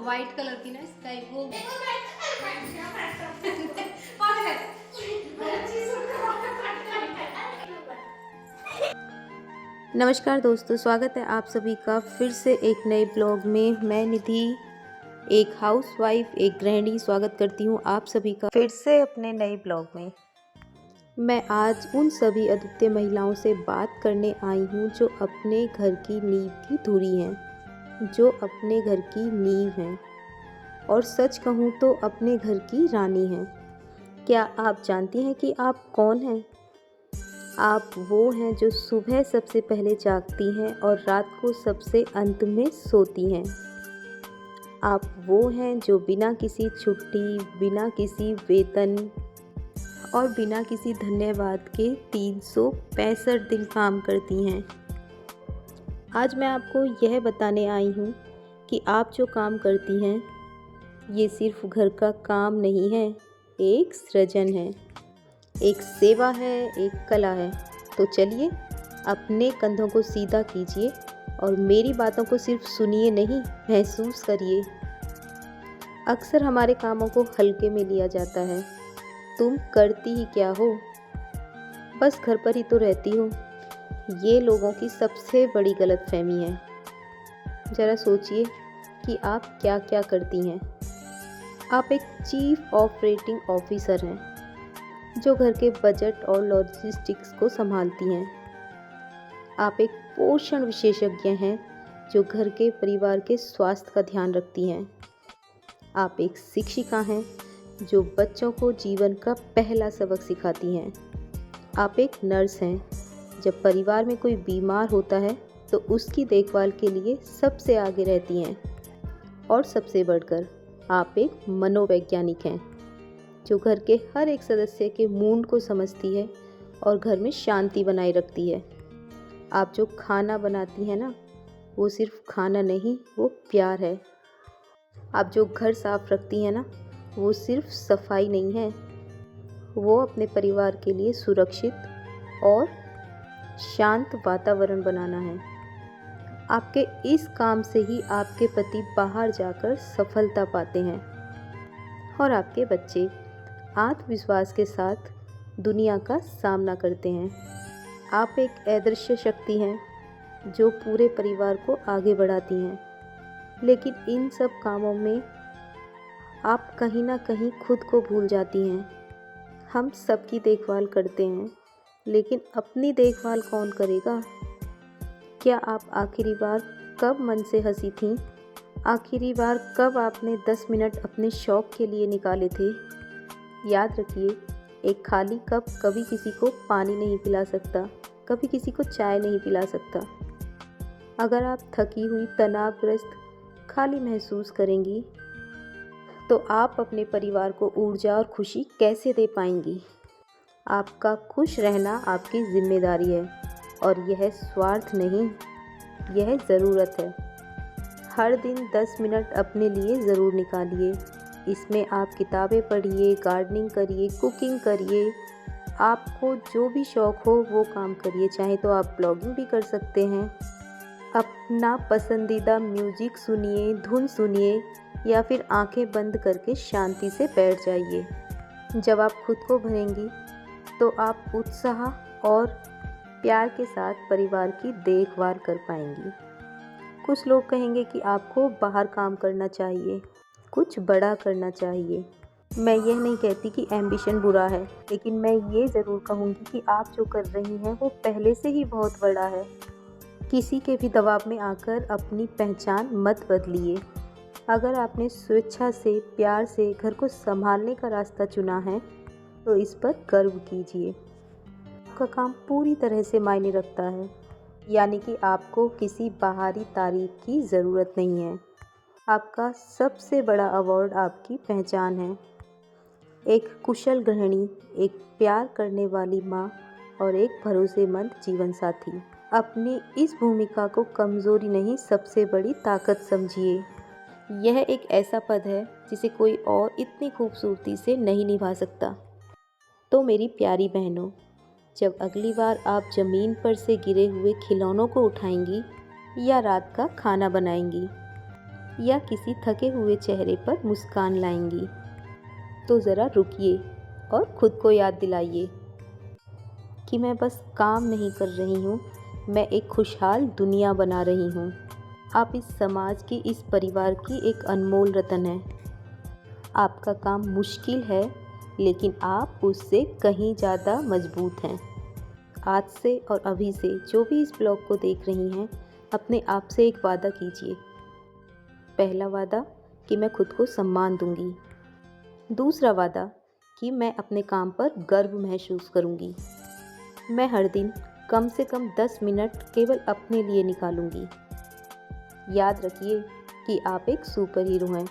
White colour की ना sky वो नमस्कार दोस्तों, स्वागत है आप सभी का फिर से एक नए ब्लॉग में। मैं निधि, एक हाउसवाइफ, एक गृहिणी, स्वागत करती हूँ आप सभी का फिर से अपने नए ब्लॉग में। मैं आज उन सभी अद्वितीय महिलाओं से बात करने आई हूँ जो अपने घर की नींव की धुरी हैं, जो अपने घर की नींव हैं और सच कहूँ तो अपने घर की रानी हैं। क्या आप जानती हैं कि आप कौन हैं? आप वो हैं जो सुबह सबसे पहले जागती हैं और रात को सबसे अंत में सोती हैं। आप वो हैं जो बिना किसी छुट्टी, बिना किसी वेतन और बिना किसी धन्यवाद के 365 दिन काम करती हैं। आज मैं आपको यह बताने आई हूँ कि आप जो काम करती हैं ये सिर्फ घर का काम नहीं है, एक सृजन है, एक सेवा है, एक कला है। तो चलिए अपने कंधों को सीधा कीजिए और मेरी बातों को सिर्फ सुनिए नहीं, महसूस करिए। अक्सर हमारे कामों को हल्के में लिया जाता है। तुम करती ही क्या हो? बस घर पर ही तो रहती हो। ये लोगों की सबसे बड़ी गलतफहमी है। ज़रा सोचिए कि आप क्या क्या करती हैं। आप एक चीफ ऑपरेटिंग ऑफिसर हैं जो घर के बजट और लॉजिस्टिक्स को संभालती हैं। आप एक पोषण विशेषज्ञ हैं जो घर के परिवार के स्वास्थ्य का ध्यान रखती हैं। आप एक शिक्षिका हैं जो बच्चों को जीवन का पहला सबक सिखाती हैं। आप एक नर्स हैं, जब परिवार में कोई बीमार होता है तो उसकी देखभाल के लिए सबसे आगे रहती हैं। और सबसे बढ़कर आप एक मनोवैज्ञानिक हैं जो घर के हर एक सदस्य के मूड को समझती है और घर में शांति बनाए रखती है। आप जो खाना बनाती हैं ना, वो सिर्फ खाना नहीं, वो प्यार है। आप जो घर साफ रखती हैं ना, वो सिर्फ सफाई नहीं है, वो अपने परिवार के लिए सुरक्षित और शांत वातावरण बनाना है। आपके इस काम से ही आपके पति बाहर जाकर सफलता पाते हैं और आपके बच्चे आत्मविश्वास के साथ दुनिया का सामना करते हैं। आप एक अदृश्य शक्ति हैं जो पूरे परिवार को आगे बढ़ाती हैं। लेकिन इन सब कामों में आप कहीं ना कहीं खुद को भूल जाती हैं। हम सबकी देखभाल करते हैं, लेकिन अपनी देखभाल कौन करेगा? क्या आप आखिरी बार कब मन से हंसी थीं? आखिरी बार कब आपने 10 मिनट अपने शौक़ के लिए निकाले थे? याद रखिए, एक खाली कप कभी किसी को पानी नहीं पिला सकता, कभी किसी को चाय नहीं पिला सकता। अगर आप थकी हुई, तनावग्रस्त, खाली महसूस करेंगी तो आप अपने परिवार को ऊर्जा और खुशी कैसे दे पाएंगी? आपका खुश रहना आपकी जिम्मेदारी है और यह स्वार्थ नहीं, यह ज़रूरत है। हर दिन 10 मिनट अपने लिए ज़रूर निकालिए। इसमें आप किताबें पढ़िए, गार्डनिंग करिए, कुकिंग करिए, आपको जो भी शौक़ हो वो काम करिए। चाहे तो आप ब्लॉगिंग भी कर सकते हैं। अपना पसंदीदा म्यूज़िक सुनिए, धुन सुनिए या फिर आंखें बंद करके शांति से बैठ जाइए। जब आप खुद को भरेंगी तो आप उत्साह और प्यार के साथ परिवार की देखभाल कर पाएंगी। कुछ लोग कहेंगे कि आपको बाहर काम करना चाहिए, कुछ बड़ा करना चाहिए। मैं यह नहीं कहती कि एम्बिशन बुरा है, लेकिन मैं ये ज़रूर कहूँगी कि आप जो कर रही हैं वो पहले से ही बहुत बड़ा है। किसी के भी दबाव में आकर अपनी पहचान मत बदलिए। अगर आपने स्वेच्छा से, प्यार से घर को संभालने का रास्ता चुना है तो इस पर गर्व कीजिए। आपका काम पूरी तरह से मायने रखता है, यानी कि आपको किसी बाहरी तारीफ की ज़रूरत नहीं है। आपका सबसे बड़ा अवार्ड आपकी पहचान है। एक कुशल गृहिणी, एक प्यार करने वाली माँ और एक भरोसेमंद जीवन साथी। अपनी इस भूमिका को कमज़ोरी नहीं, सबसे बड़ी ताकत समझिए। यह एक ऐसा पद है जिसे कोई और इतनी खूबसूरती से नहीं निभा सकता। तो मेरी प्यारी बहनों, जब अगली बार आप ज़मीन पर से गिरे हुए खिलौनों को उठाएंगी या रात का खाना बनाएंगी या किसी थके हुए चेहरे पर मुस्कान लाएंगी। तो ज़रा रुकिए और ख़ुद को याद दिलाइए कि मैं बस काम नहीं कर रही हूँ, मैं एक खुशहाल दुनिया बना रही हूँ। आप इस समाज की, इस परिवार की एक अनमोल रत्न हैं। आपका काम मुश्किल है, लेकिन आप उससे कहीं ज़्यादा मजबूत हैं। आज से और अभी से जो भी इस ब्लॉग को देख रही हैं, अपने आप से एक वादा कीजिए। पहला वादा कि मैं खुद को सम्मान दूंगी। दूसरा वादा कि मैं अपने काम पर गर्व महसूस करूंगी। मैं हर दिन कम से कम 10 मिनट केवल अपने लिए निकालूंगी। याद रखिए कि आप एक सुपर हीरो हैं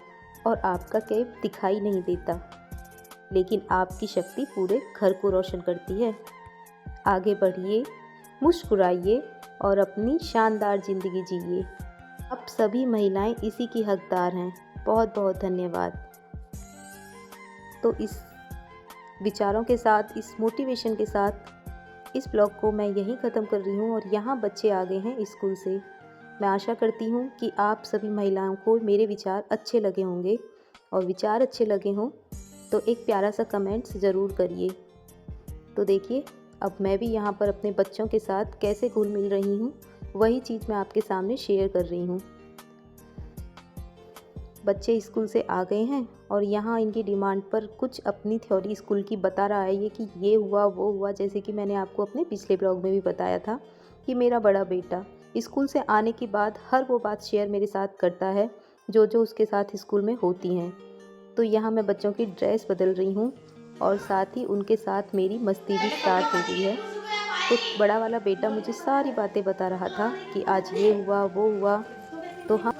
और आपका कैप दिखाई नहीं देता, लेकिन आपकी शक्ति पूरे घर को रोशन करती है। आगे बढ़िए, मुस्कुराइए और अपनी शानदार ज़िंदगी जिए। अब सभी महिलाएं इसी की हकदार हैं। बहुत बहुत धन्यवाद। तो इस विचारों के साथ, इस मोटिवेशन के साथ इस ब्लॉग को मैं यहीं ख़त्म कर रही हूँ। और यहाँ बच्चे आ गए हैं स्कूल से। मैं आशा करती हूँ कि आप सभी महिलाओं को मेरे विचार अच्छे लगे होंगे, और विचार अच्छे लगे हों तो एक प्यारा सा कमेंट्स ज़रूर करिए। तो देखिए, अब मैं भी यहाँ पर अपने बच्चों के साथ कैसे घुल मिल रही हूँ, वही चीज़ मैं आपके सामने शेयर कर रही हूँ। बच्चे स्कूल से आ गए हैं और यहाँ इनकी डिमांड पर कुछ अपनी थ्योरी स्कूल की बता रहा है, ये कि ये हुआ वो हुआ। जैसे कि मैंने आपको अपने पिछले ब्लॉग में भी बताया था कि मेरा बड़ा बेटा स्कूल से आने के बाद हर वो बात शेयर मेरे साथ करता है जो जो उसके साथ स्कूल में होती हैं। तो यहाँ मैं बच्चों की ड्रेस बदल रही हूँ और साथ ही उनके साथ मेरी मस्ती भी स्टार्ट हो गई है। तो बड़ा वाला बेटा मुझे सारी बातें बता रहा था कि आज ये हुआ वो हुआ। तो हम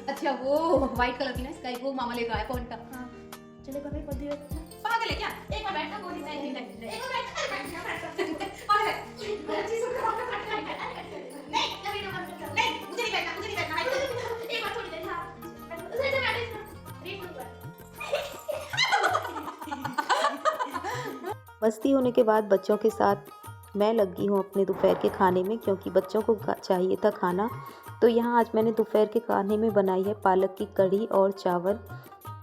अच्छा, वो व्हाइट कलर की ना स्काई, वो मामा लेकर आया कौन का? हाँ चले पापा पद दियो पागल है क्या? एक बार बैठना, कोई नहीं एक बार बैठना पागल है। अच्छी सुन के वापस बैठना नहीं, अभी तो नहीं, मुझे नहीं बैठना एक बार थोड़ी देर। हां उसे तो बैठे रीड पर। मस्ती होने के बाद बच्चों के साथ मैं लगी हूँ अपने दोपहर के खाने में, क्योंकि बच्चों को चाहिए था खाना। तो यहाँ आज मैंने दोपहर के खाने में बनाई है पालक की कढ़ी और चावल।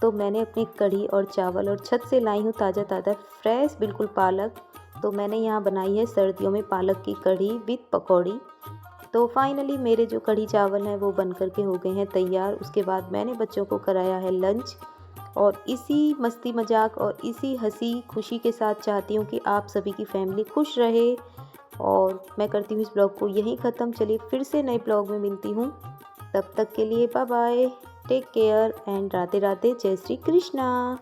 तो मैंने अपनी कढ़ी और चावल, और छत से लाई हूँ ताज़ा ताज़ा फ्रेश बिल्कुल पालक। तो मैंने यहाँ बनाई है सर्दियों में पालक की कढ़ी विद पकौड़ी। तो फाइनली मेरे जो कढ़ी चावल हैं वो बन करके हो गए हैं तैयार। उसके बाद मैंने बच्चों को कराया है लंच, और इसी मस्ती मजाक और इसी हंसी खुशी के साथ चाहती हूँ कि आप सभी की फैमिली खुश रहे। और मैं करती हूँ इस ब्लॉग को यहीं ख़त्म। चलिए फिर से नए ब्लॉग में मिलती हूँ, तब तक के लिए bye bye, take care and Radhe Radhe, जय श्री कृष्णा।